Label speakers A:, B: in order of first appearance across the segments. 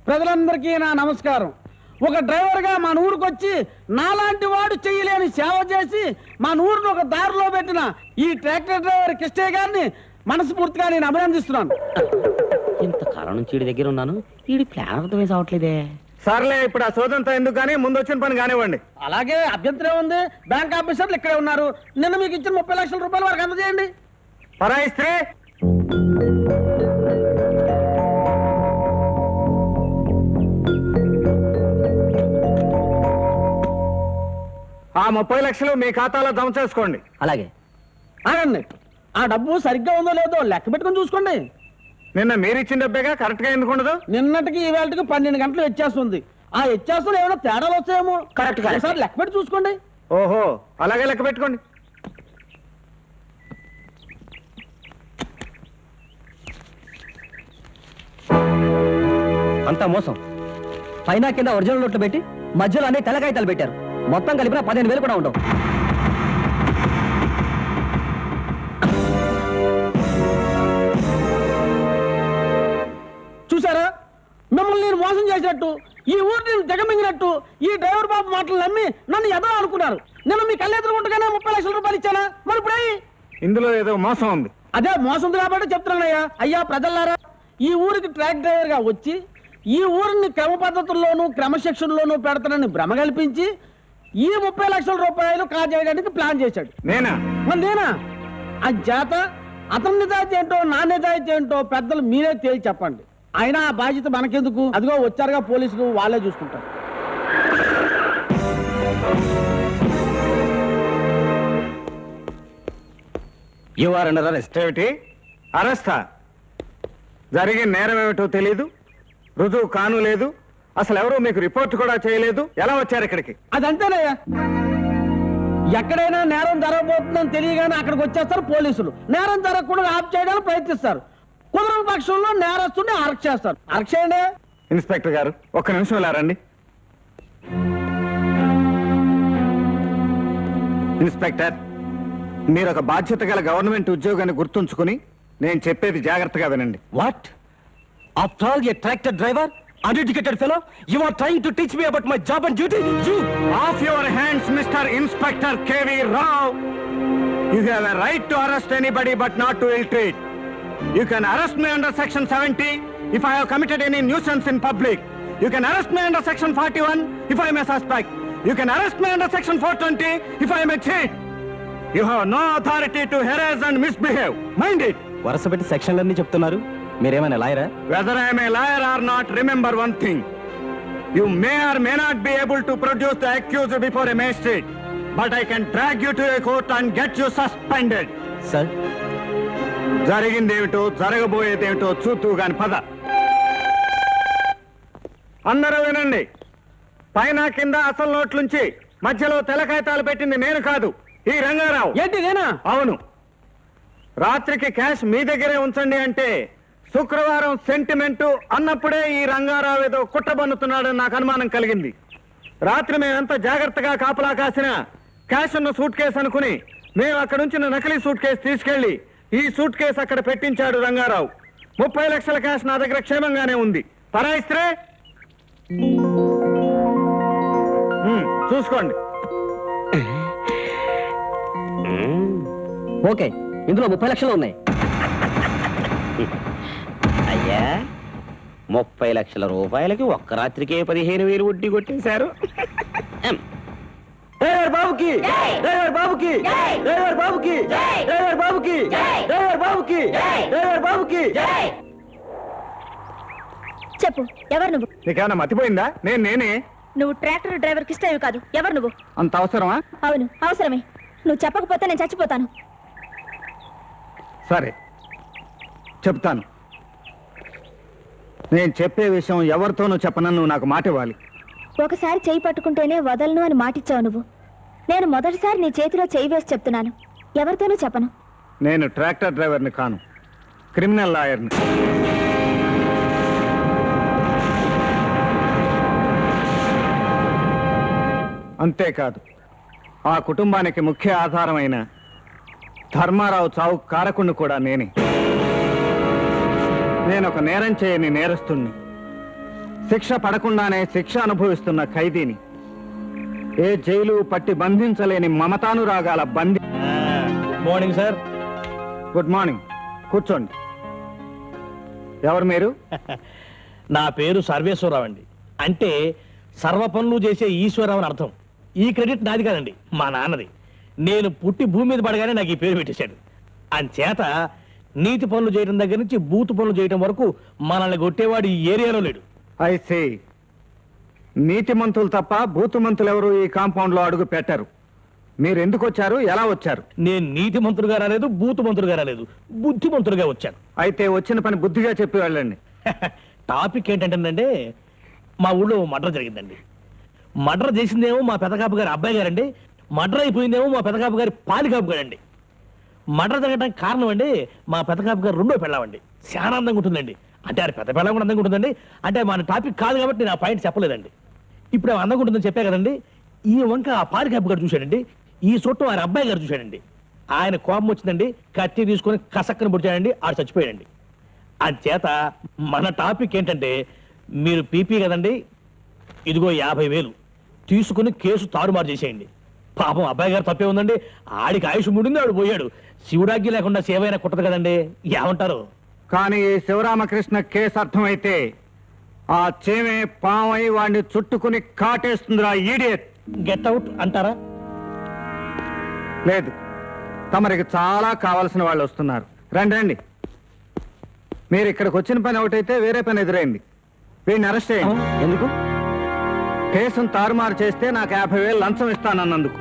A: ప్రజలందరికీ నా నమస్కారం. ఒక డ్రైవర్గా మన ఊరికొచ్చి నాలాంటి వాడు చెయ్యలేని సేవ చేసి మన ఊరిని ఒక దారిలో పెట్టిన ఈ ట్రాక్టర్ డ్రైవర్ కిష్టయ్య గారిని మనస్ఫూర్తిగా నేను అభినందిస్తున్నాను.
B: ఇంతకాలం నుంచి వీడి దగ్గర ఉన్నాను, వీడి ప్లాన్ అర్థమే కావట్లేదే.
C: సర్లే, ఇప్పుడు ఆ సోదంతా ఎందుకు కానీ ముందు వచ్చిన పని కానివ్వండి.
A: అలాగే అభ్యంతరం ఉంది. బ్యాంక్ ఆఫీసర్లు ఇక్కడే ఉన్నారు. నిన్న మీకు ఇచ్చిన 30 లక్షల రూపాయలు వారికి అందజేయండి.
C: పరాయిస్త్రీ, ఆ 30 లక్షలు మీ ఖాతాలో జమ చేసుకోండి.
B: అలాగే.
A: ఆగండి, ఆ డబ్బు సరిగ్గా ఉందో లేదో లెక్క పెట్టుకుని చూసుకోండి.
C: నిన్న మీరు ఇచ్చిన డబ్బేగా, కరెక్ట్ గా ఎందుకు ఉండదు?
A: నిన్నటికి ఈవేళకి 12 గంటలు వ్యత్యాసం. ఆ వ్యత్యాసంలో ఏమైనా తేడాలు వచ్చాయేమో.
B: కరెక్ట్ గా
A: ఒకసారి లెక్క పెట్టి చూసుకోండి.
C: ఓహో, అలాగే లెక్క పెట్టుకోండి.
B: అంతా మోసం. పైన కింద ఒరిజినల్ నోట్లు పెట్టి మధ్యలో అన్ని తెల్లకాయితాలు పెట్టారు. మొత్తం కలిపిన 15,000 కూడా ఉండవు.
A: చూసారా, మిమ్మల్ని నేను మోసం చేసినట్టు, ఈ ఊరు నేను దిగమింగినట్టు ఈ డ్రైవర్ బాబు మాటలు నమ్మి నన్ను ఎదో అనుకున్నారు. నేను మీ కళ్ళెదురుకుంటగానే 30 లక్షల రూపాయలు ఇచ్చానా? మరి ఇప్పుడే
C: ఇందులో ఏదో మోసం ఉంది.
A: అదే మోసం కాబట్టి చెప్తున్నానయ్యా. అయ్యా ప్రజలారా, ఈ ఊరికి ట్రాక్ డ్రైవర్ గా వచ్చి ఈ ఊరిని క్రమ పద్ధతుల్లోనూ క్రమశిక్షణలోనూ పెడతానని భ్రమ కల్పించి ఈ 30 లక్షల రూపాయలు కాజేయడానికి ప్లాన్ చేశాడు.
C: నేనా?
A: మరి నేనా? ఆ చేత అతని నిజాయితీ ఏంటో నా నిజాయితీ ఏంటో పెద్దలు మీరే తేల్చి చెప్పండి. అయినా ఆ బాధ్యత మనకెందుకు? అదిగో వచ్చారుగా పోలీసులు, వాళ్ళే చూసుకుంటారు.
C: You are under arrest. ఏమిటి అరెస్టా? జరిగిన నేరం ఏమిటో తెలీదు, రుజువు కాను లేదు, అసలు ఎవరూ మీకు రిపోర్ట్ కూడా చేయలేదు. ఎలా వచ్చారు ఇక్కడికి?
A: అదంతేనయ్యా, ఎక్కడైనా నేరం జరగబోతుందని తెలియగానే అక్కడికి వచ్చేస్తారు పోలీసులు. నేరం జరగకుండా ఆఫ్ చేయడానికి ప్రయత్నిస్తారు. కుదరని పక్షంలో నేరస్తుని అరెస్ట్ చేస్తారు. అరెస్ట్ చేయండి.
C: ఇన్స్పెక్టర్ గారు, ఒక్క నిమిషం ఇలా రండి. ఇన్స్పెక్టర్, మీరు ఒక బాధ్యత గల గవర్నమెంట్ ఉద్యోగాన్ని గుర్తుంచుకుని నేను చెప్పేది జాగ్రత్తగా వినండి.
B: What? After all A tractor driver, uneducated fellow, you are trying to teach me about my job and duty. You
C: off your hands, Mr. Inspector K.V. Rao. You have a right to arrest anybody but not to ill-treat. You can arrest me under section 70 if I have committed any nuisance in public. You can arrest me under section 41 if I am a suspect. You can arrest me under section 420 if I am a cheat. You have no authority to harass and misbehave. Mind it.
B: వరుసపెట్టి సెక్షన్లన్నీ చెప్తున్నారు. మీరేమైనా లాయరా?
C: Whether I am a liar or not, remember one thing. You may or may not be able to produce the accused before a magistrate, but I can drag you to a court and get you suspended.
B: Sir,
C: జరిగిందేమిటో జరగబోయేదేమిటో చూతూ గాని పద. అందరూ వినండి. పైన కింద అసలు నోట్లుంచి మధ్యలో తెల్లకాయితాలు పెట్టింది నేను కాదు, ఈ రంగారావు.
A: ఏంటి నేనా?
C: అవును. రాత్రికి క్యాష్ మీ దగ్గరే ఉంచండి అంటే శుక్రవారం సెంటిమెంటు అన్నప్పుడే ఈ రంగారావు ఏదో కుట్రబన్నుతున్నాడని నాకు అనుమానం కలిగింది. రాత్రి మేమంతా జాగ్రత్తగా కాపలా కాసిన క్యాష్ ఉన్న సూట్ కేసు అనుకుని మేము అక్కడ ఉంచిన నకిలీ సూట్ కేసు తీసుకెళ్లి ఈ సూట్ కేసు అక్కడ పెట్టించాడు రంగారావు. 30 లక్షల క్యాష్ నా దగ్గర క్షేమంగానే ఉంది. పరాయిస్త్రే, చూసుకోండి.
B: ఓకే, ఇందులో 30 లక్షలు ఉన్నాయి. అయ్యా, 30 లక్షల రూపాయలకి ఒక్క రాత్రికే 15,000 వడ్డీ కొట్టేశారు. డ్రైవర్ బాబుకి, డ్రైవర్ బాబుకి, డ్రైవర్ బాబుకి, డ్రైవర్ బాబుకి, డ్రైవర్ బాబుకి, డ్రైవర్ బాబుకి.
D: చెప్పు, ఎవరు నువ్వు?
C: నీకేమన్నా మతిపోయిందా? నేనే.
D: నువ్వు ట్రాక్టర్ డ్రైవర్ కిష్టయ్య కాదు. ఎవరు నువ్వు?
C: అంత అవసరమా?
D: అవును, అవసరమే. నువ్వు చెప్పకపోతే నేను చచ్చిపోతాను.
C: సరే, చెప్తాను. నేను చెప్పే విషయం ఎవరితోనూ చెప్పనని నువ్వు నాకు మాట ఇవ్వాలి.
D: ఒకసారి చేయి పట్టుకుంటేనే వదలను అని మాటిచ్చావు నువ్వు. నేను మొదటిసారి నీ చేతిలో చేయి వేసి చెప్తున్నాను, ఎవరితోనూ చెప్పను.
C: నేను ట్రాక్టర్ డ్రైవర్ని కాను, క్రిమినల్ లాయర్ని. అంతేకాదు, ఆ కుటుంబానికి ముఖ్య ఆధారమైన ధర్మారావు చావు కారకుణ్ణి కూడా నేనే. నేను ఒక నేరం చేయని నేరస్తుణ్ణి. శిక్ష పడకుండానే శిక్ష అనుభవిస్తున్న ఖైదీని, ఏ జైలు పట్టి బంధించలేని మమతానురాగాల బందీ.
B: Good morning sir.
C: Good morning. కూర్చోండి. ఎవరు మీరు?
B: నా పేరు సర్వేశ్వరరావు అండి. అంటే సర్వ పనులు చేసే ఈశ్వరరావు అని అర్థం. ఈ క్రెడిట్ నాది కాదండి, మా నాన్నది. నేను పుట్టి భూమి మీద పడగానే నాకు ఈ పేరు పెట్టేశాడు. అంచేత నీతి పనులు చేయడం దగ్గర నుంచి బూతు పనులు చేయడం వరకు మనల్ని కొట్టేవాడు ఈ ఏరియాలో లేడు.
C: ఐసే, నీతిమంతులు తప్ప బూతుమంతులు ఎవరు ఈ కాంపౌండ్ లో అడుగు పెట్టారు. మీరు ఎందుకు వచ్చారు, ఎలా వచ్చారు?
B: నేను నీతి మంత్రులుగా రాలేదు, బూతు మంత్రులుగా రాలేదు, బుద్ధిమంతులుగా వచ్చాను.
C: అయితే వచ్చిన పని బుద్ధిగా చెప్పి వెళ్ళండి.
B: టాపిక్ ఏంటంటేనండి, మా ఊళ్ళో మర్డర్ జరిగిందండి. మర్డర్ చేసిందేమో మా పెదకాపు గారి అబ్బాయి గారండి, మర్డర్ అయిపోయిందేమో మా పెదకాపు గారి పాలికాపు గారండి. మర్డర్ జరగడానికి కారణం అండి మా పెదకాపు గారు రెండో పెళ్ళామండి. చాలా అందంగా ఉంటుందండి. అంటే అది పెద్ద పెళ్ళం కూడా అందంగా ఉంటుందండి. అంటే మన టాపిక్ కాదు కాబట్టి నేను ఆ పాయింట్ చెప్పలేదండి. ఇప్పుడు ఆమె అందంగా ఉంటుందని చెప్పా కదండి. ఈ వంక ఆ పాలికాపు గారు చూశాడండి, ఈ చుట్టం ఆయన అబ్బాయి గారు చూశాడండి. ఆయన కోపం వచ్చిందండి, కత్తి తీసుకొని కసక్కను పొడిచాడండి, ఆడు చచ్చిపోయాడండి. అంచేత మన టాపిక్ ఏంటంటే, మీరు పీపీ కదండి, ఇదిగో 50,000 తీసుకుని కేసు తారుమారు చేసేయండి. పాపం అబ్బాయి గారు తప్పే ఉందండి, ఆడికి ఆయుష్ ముడింది, ఆడు పోయాడు. శివుడాగ్గి లేకుండా సేవైనా కుట్టదు కదండి, ఏమంటారు?
C: కానీ ఈ శివరామకృష్ణ కేసు అర్థమైతే ఆ చేమే పామై వాడిని చుట్టుకుని కాటేస్తుందిరా ఈడియట్.
B: గెట్ అవుట్ అంటారా?
C: లేదు, తమరికి చాలా కావలసిన వాళ్ళు వస్తున్నారు. రండి రండి. మీరు ఇక్కడికి వచ్చిన పని ఒకటైతే వేరే పని ఎదురైంది. వీడిని అరెస్ట్ చేయండి.
B: ఎందుకు?
C: కేసును తారుమారు చేస్తే నాకు 50,000 లంచం ఇస్తానన్నందుకు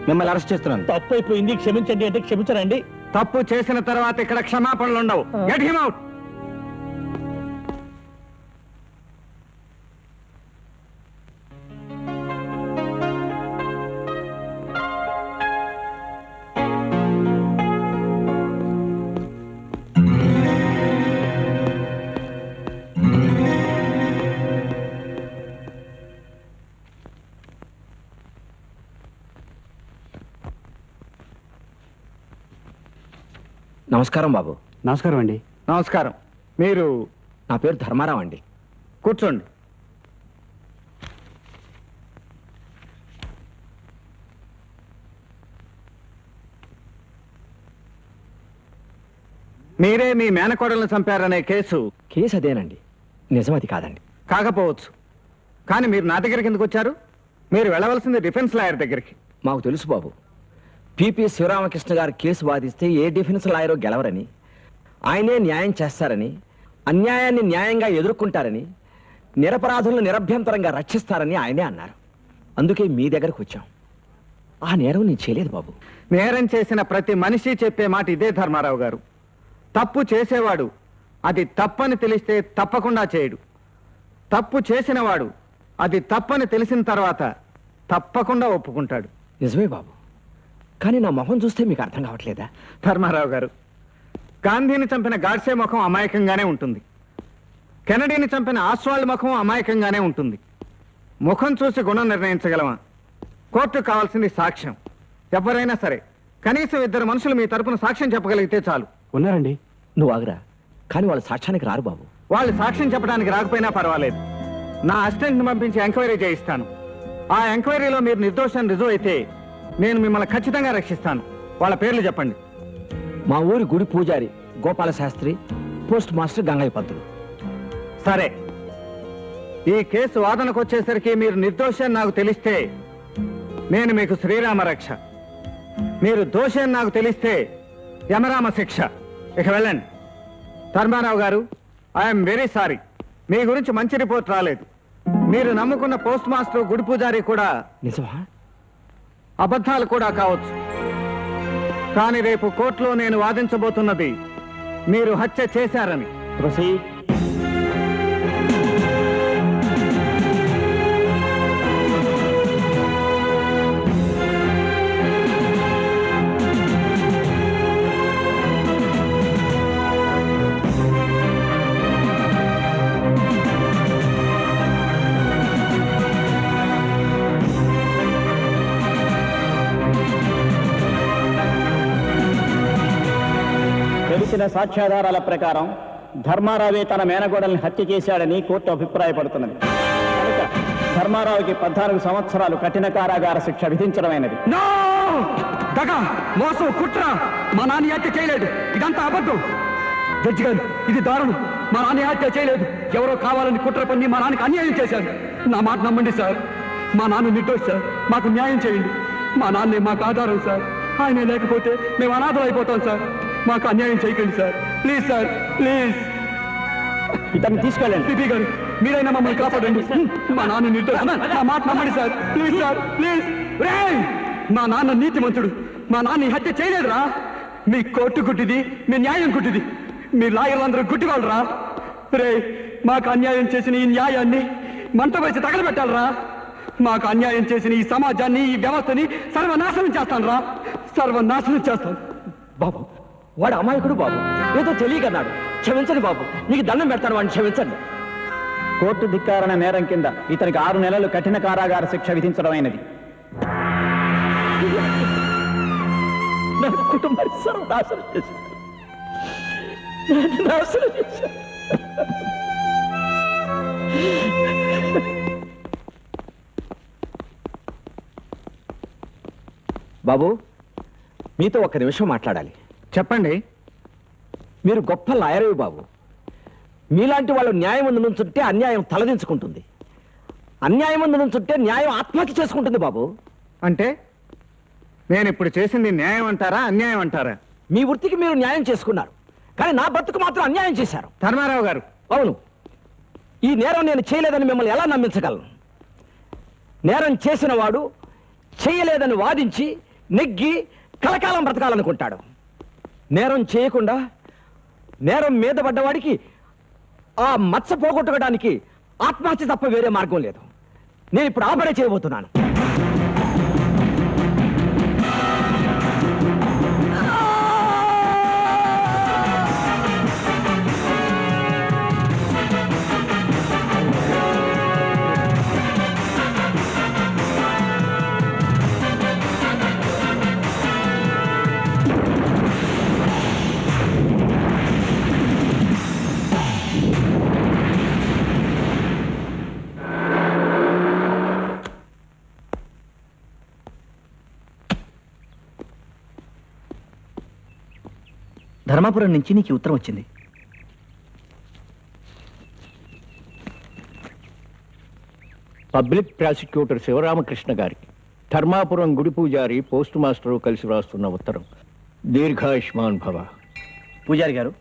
C: మిమ్మల్ని అరెస్ట్ చేస్తున్నాను.
B: తప్పు అయిపోయింది, క్షమించండి అంటే క్షమించరండి.
C: తప్పు చేసిన తర్వాత ఇక్కడ క్షమాపణలు ఉండవు. Get him out.
E: నమస్కారం బాబు.
F: నమస్కారం అండి.
C: నమస్కారం. మీరు?
E: నా పేరు ధర్మారావు అండి.
C: కూర్చోండి. మీరే మీ మేనకోడలను చంపారనే కేసు
E: కేసు అదేనండి, నిజం అది కాదండి.
C: కాకపోవచ్చు, కానీ మీరు నా దగ్గరికి ఎందుకు వచ్చారు? మీరు వెళ్ళవలసింది డిఫెన్స్ లాయర్ దగ్గరికి.
E: మాకు తెలుసు బాబు, పిపి శివరామకృష్ణ గారు కేసు వాదిస్తే ఏ డిఫెన్స్ లాయరో గెలవరని, ఆయనే న్యాయం చేస్తారని, అన్యాయాన్ని న్యాయంగా ఎదుర్కొంటారని, నిరపరాధులను నిరభ్యంతరంగా రక్షిస్తారని ఆయనే అన్నారు. అందుకే మీ దగ్గరకు వచ్చాం. ఆ నేరం నేను చేయలేదు బాబు.
C: నేరం చేసిన ప్రతి మనిషి చెప్పే మాట ఇదే ధర్మారావు గారు. తప్పు చేసేవాడు అది తప్పని తెలిస్తే తప్పకుండా చేయడు. తప్పు చేసినవాడు అది తప్పని తెలిసిన తర్వాత తప్పకుండా ఒప్పుకుంటాడు.
E: నిజమే బాబు, కానీ నా మొహం చూస్తే మీకు అర్థం కావట్లేదా?
C: ధర్మారావు గారు, గాంధీని చంపిన గాడ్సే ముఖం అమాయకంగానే ఉంటుంది. కెనడీని చంపిన ఆస్వాల్డ్ ముఖం అమాయకంగానే ఉంటుంది. ముఖం చూసి గుణం నిర్ణయించగలమా? కోర్టు కావాల్సింది సాక్ష్యం. ఎవరైనా సరే కనీసం 2 మనుషులు మీ తరపున సాక్ష్యం చెప్పగలిగితే చాలు.
F: ఉన్నారండి.
E: నువ్వు ఆగురా, కానీ వాళ్ళు సాక్ష్యానికి రారు బాబు.
C: వాళ్ళు సాక్ష్యం చెప్పడానికి రాకపోయినా పర్వాలేదు. నా అసిస్టెంట్ని పంపించి ఎంక్వైరీ చేయిస్తాను. ఆ ఎంక్వైరీలో మీరు నిర్దోషం రుజువు అయితే నేను మిమ్మల్ని ఖచ్చితంగా రక్షిస్తాను. వాళ్ళ పేర్లు చెప్పండి.
E: మా ఊరి గుడి పూజారి గోపాల శాస్త్రి, పోస్ట్ మాస్టర్ గంగయ్య పంతులు.
C: సరే, ఈ కేసు వాదనకు వచ్చేసరికి మీరు నిర్దోషం నాకు తెలిస్తే నేను మీకు శ్రీరామ రక్ష, మీరు దోషం నాకు తెలిస్తే యమరామ శిక్ష. ఇక వెళ్ళండి. ధర్మారావు గారు, ఐఎమ్ వెరీ సారీ. మీ గురించి మంచి రిపోర్ట్ రాలేదు. మీరు నమ్ముకున్న పోస్ట్ మాస్టర్ గుడి పూజారి కూడా
E: నిజమా?
C: అబద్ధాలు కూడా కావచ్చు. కానీ రేపు కోర్టులో నేను వాదించబోతున్నది మీరు హత్య చేశారని.
A: తెలిసిన సాక్ష్యాధారాల ప్రకారం
F: ధర్మారావే తన మేనగోడల్ని హత్య చేశాడని కోర్టు అభిప్రాయపడుతున్నది. కనుక ధర్మారావుకి 14 సంవత్సరాలు కఠిన కారాగార శిక్ష విధించడమైనది.
C: దగ మోసం కుట్ర మా నాన్న హత్య చేయలేదు, ఇదంతా అబద్ధం. జడ్జి గారు, ఇది దారుణం. మా నాన్న హత్య చేయలేదు, ఎవరో కావాలని కుట్ర పన్ని మా నాన్నకి అన్యాయం చేశారు. నా మాట నమ్మండి సార్, మా నాన్న నిర్దోషి సార్, మాకు న్యాయం చేయండి. మా నాన్నే మాకు ఆధారం సార్, ఆయనే లేకపోతే మేము అనాథలు అయిపోతాం సార్. మాకు అన్యాయం చేయకండి సార్, ప్లీజ్ సార్, ప్లీజ్.
F: ఇతన్ని తీసుకెళ్ళండి.
C: పిపి గారు, మీరైనా మమ్మల్ని కాపాడండి. మా నాన్న నిర్దోషి, నా మాట నమ్మండి సార్, ప్లీజ్ సార్, ప్లీజ్. రేయ్, మా నాన్న నీతిమంతుడు, మా నాన్న ఈ హత్య చేయలేదురా. మీ కోర్టు గుడ్డిది, మీ న్యాయం గుడ్డిది, మీ లాయర్లందరూ గుడ్డివాళ్ళరా. రే, మాకు అన్యాయం చేసిన ఈ న్యాయాన్ని మంట వేసి తగలబెట్టాలరా. మాకు అన్యాయం చేసిన ఈ సమాజాన్ని, ఈ వ్యవస్థని సర్వనాశనం చేస్తాను, సర్వనాశనం చేస్తాను.
E: బాబు, వాడు అమాయకుడు బాబు, ఏదో తెలియకన్నాడు. క్షమించండి బాబు, మీకు దండం పెడతాను, వాడిని క్షమించండి.
F: కోర్టు ధిక్కారణ నేరం కింద ఇతనికి 6 నెలలు కఠిన కారాగార శిక్ష విధించడమైనది.
E: నా కుటుంబాన్ని సర్వనాశనం చేశారు, నాశనం చేశారు. బాబు, మీతో ఒక్క నిమిషం మాట్లాడాలి.
C: చెప్పండి.
E: మీరు గొప్ప లాయరేవి బాబు. మీలాంటి వాళ్ళు న్యాయం ముందు నుంచుంటే అన్యాయం తలదించుకుంటుంది, అన్యాయం ముందు నుంచుంటే న్యాయం ఆత్మహత్య చేసుకుంటుంది బాబు.
C: అంటే నేను ఇప్పుడు చేసింది న్యాయం అంటారా, అన్యాయం అంటారా?
E: మీ వృత్తికి మీరు న్యాయం చేసుకున్నారు, కానీ నా బతుకు మాత్రం అన్యాయం చేశారు.
C: ధర్మారావు గారు,
E: అవును, ఈ నేరం నేను చేయలేదని మిమ్మల్ని ఎలా నమ్మించగలను? నేరం చేసిన వాడు చేయలేదని వాదించి నెగ్గి కలకాలం బ్రతకాలనుకుంటాడు. నేరం చేయకుండా నేరం మీద పడ్డవాడికి ఆ మచ్చ పోగొట్టుకోవడానికి ఆత్మహత్య తప్ప వేరే మార్గం లేదు. నేను ఇప్పుడు ఆ పనే చేయబోతున్నాను.
G: ధర్మాపురం నుంచి నీకు ఈ ఉత్తరం వచ్చింది.
H: పబ్లిక్ ప్రాసిక్యూటర్ శివరామకృష్ణ గారికి ధర్మాపురం గుడి పూజారి పోస్ట్ మాస్టరు కలిసి రాస్తున్న ఉత్తరం. దీర్ఘాయుష్మాన్ భవ.
G: పూజారి గారు,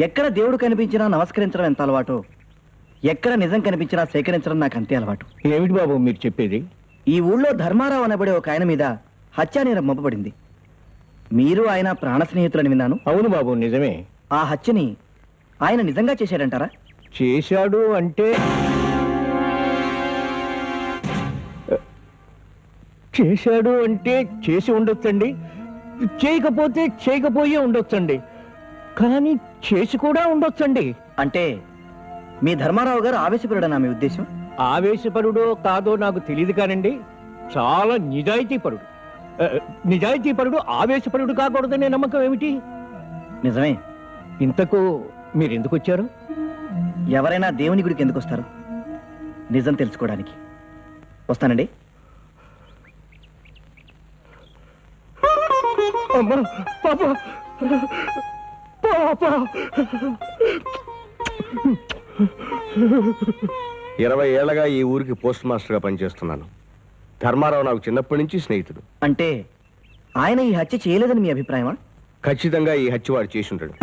G: ఎక్కడ దేవుడు కనిపించినా నమస్కరించడం ఎంత అలవాటో, ఎక్కడ నిజం కనిపించినా సేకరించడం నాకు అంతే అలవాటు.
H: ఏమిటి బాబు మీరు చెప్పేది?
G: ఈ ఊళ్ళో ధర్మారావు అనబడే ఒక ఆయన మీద హత్యానేరం మోపబడింది. మీరు ఆయన ప్రాణ స్నేహితులని విన్నాను.
H: అవును బాబు, నిజమే.
G: ఆ హత్యని ఆయన నిజంగా చేశాడంటారా?
H: చేశాడు అంటే చేసి ఉండొచ్చండి, చేయకపోతే చేయకపోయే ఉండొచ్చండి, కానీ చేసి కూడా ఉండొచ్చండి.
G: అంటే మీ ధర్మారావు గారు ఆవేశపరుడనా మీ ఉద్దేశం?
H: ఆవేశపరుడో కాదో నాకు తెలియదు కానండి, చాలా నిజాయితీపరుడు. నిజాయితీపరుడు ఆవేశపరుడు కాకూడదనే నమ్మకం ఏమిటి?
G: నిజమే.
H: ఇంతకు మీరు ఎందుకు వచ్చారు?
G: ఎవరైనా దేవుని గుడికి ఎందుకు వస్తారు? నిజం తెలుసుకోవడానికి. వస్తానండి.
H: అమ్మా, పాప, పాప.
I: 20 ఏళ్లగా ఈ ఊరికి పోస్ట్ మాస్టర్గా పనిచేస్తున్నాను. ధర్మారావు నాకు చిన్నప్పటి నుంచి స్నేహితుడు.
G: అంటే ఆయన ఈ హత్య చేయలేదని మీ అభిప్రాయమా?
I: ఖచ్చితంగా ఈ హత్య వాడు చేసి ఉంటాడు.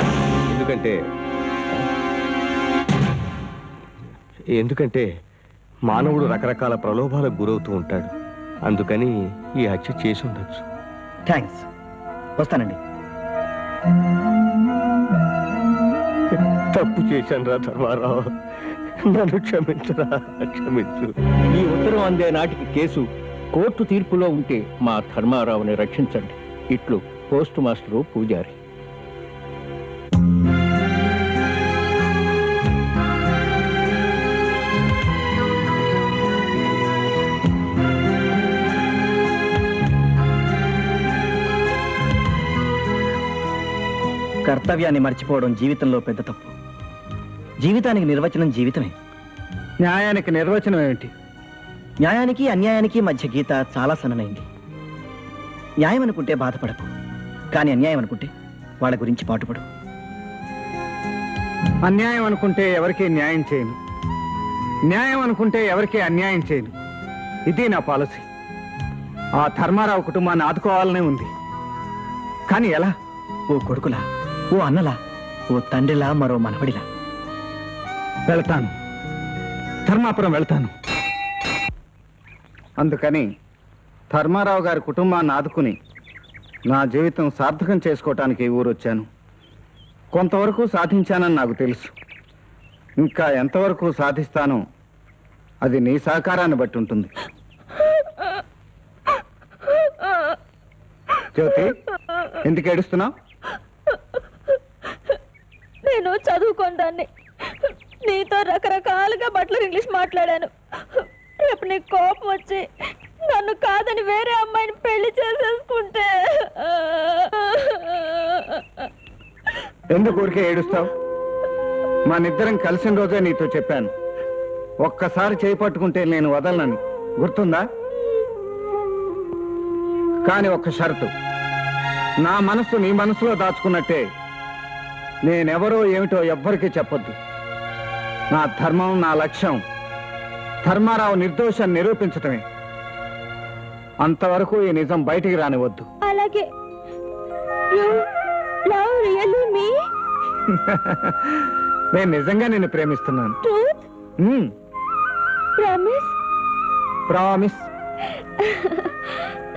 I: ఎందుకంటే మానవుడు రకరకాల ప్రలోభాలకు గురవుతూ ఉంటాడు. అందుకని ఈ హత్య చేసి ఉండొచ్చు.
G: థ్యాంక్స్. వస్తానండి.
I: తప్పు చేశాను రా ధర్మారావు, నన్ను క్షమించరా, క్షమించు.
H: ఈ ఉత్తరం అందే నాటికి కేసు కోర్టు తీర్పులో ఉంటే మా ధర్మారావుని రక్షించండి. ఇట్లు పోస్ట్ మాస్టరు పూజారి.
G: కర్తవ్యాన్ని మర్చిపోవడం జీవితంలో పెద్ద తప్పు. జీవితానికి నిర్వచనం జీవితమే.
C: న్యాయానికి నిర్వచనం ఏమిటి?
G: న్యాయానికి అన్యాయానికి మధ్య గీత చాలా సన్ననైంది. న్యాయం అనుకుంటే బాధపడకు, కానీ అన్యాయం అనుకుంటే వాళ్ళ గురించి పాటుపడు.
C: అన్యాయం అనుకుంటే ఎవరికీ న్యాయం చేయను, న్యాయం అనుకుంటే ఎవరికీ అన్యాయం చేయను. ఇది నా పాలసీ. ఆ ధర్మారావు కుటుంబాన్ని ఆదుకోవాలనే ఉంది, కానీ ఎలా?
G: ఓ కొడుకులా, ఓ అన్నలా, ఓ తండ్రిలా, మరో మనవడిలా.
C: వెళ్తాను, ధర్మాపురం వెళ్తాను. అందుకని ధర్మారావు గారి కుటుంబాన్ని ఆదుకుని నా జీవితం సార్థకం చేసుకోవటానికి ఈ ఊరు వచ్చాను. కొంతవరకు సాధించానని నాకు తెలుసు. ఇంకా ఎంతవరకు సాధిస్తానో అది నీ సహకారాన్ని బట్టి ఉంటుంది. జ్యోతి, ఎందుకు ఏడుస్తున్నావు?
D: నేను చదువుకోండాన్ని నీతో రకరకాలుగా బట్టలు ఇంగ్లీష్ మాట్లాడాను. రేపు నీకు కోపం వచ్చి నన్ను కాదని వేరే అమ్మాయిని పెళ్లి చేసేసుకుంటే
C: ఎందుకు ఊరికే ఏడుస్తావు? మనిద్దరం కలిసిన రోజే నీతో చెప్పాను, ఒక్కసారి చేయి పట్టుకుంటే నేను వదలనని. గుర్తుందా? కానీ ఒక్క షరతు, నా మనస్సు నీ మనసులో దాచుకున్నట్టే నేనెవరో ఏమిటో ఎవ్వరికీ చెప్పొద్దు. నా ధర్మం, నా లక్ష్యం ధర్మారావు నిర్దోషాన్ని నిరూపించటమే. అంతవరకు ఈ నిజం బయటికి రానివద్దు.
D: అలాగే. You love really me?
C: నేను నిజంగా నిన్ను ప్రేమిస్తున్నాను.
D: Truth? Promise?
C: ప్రామిస్.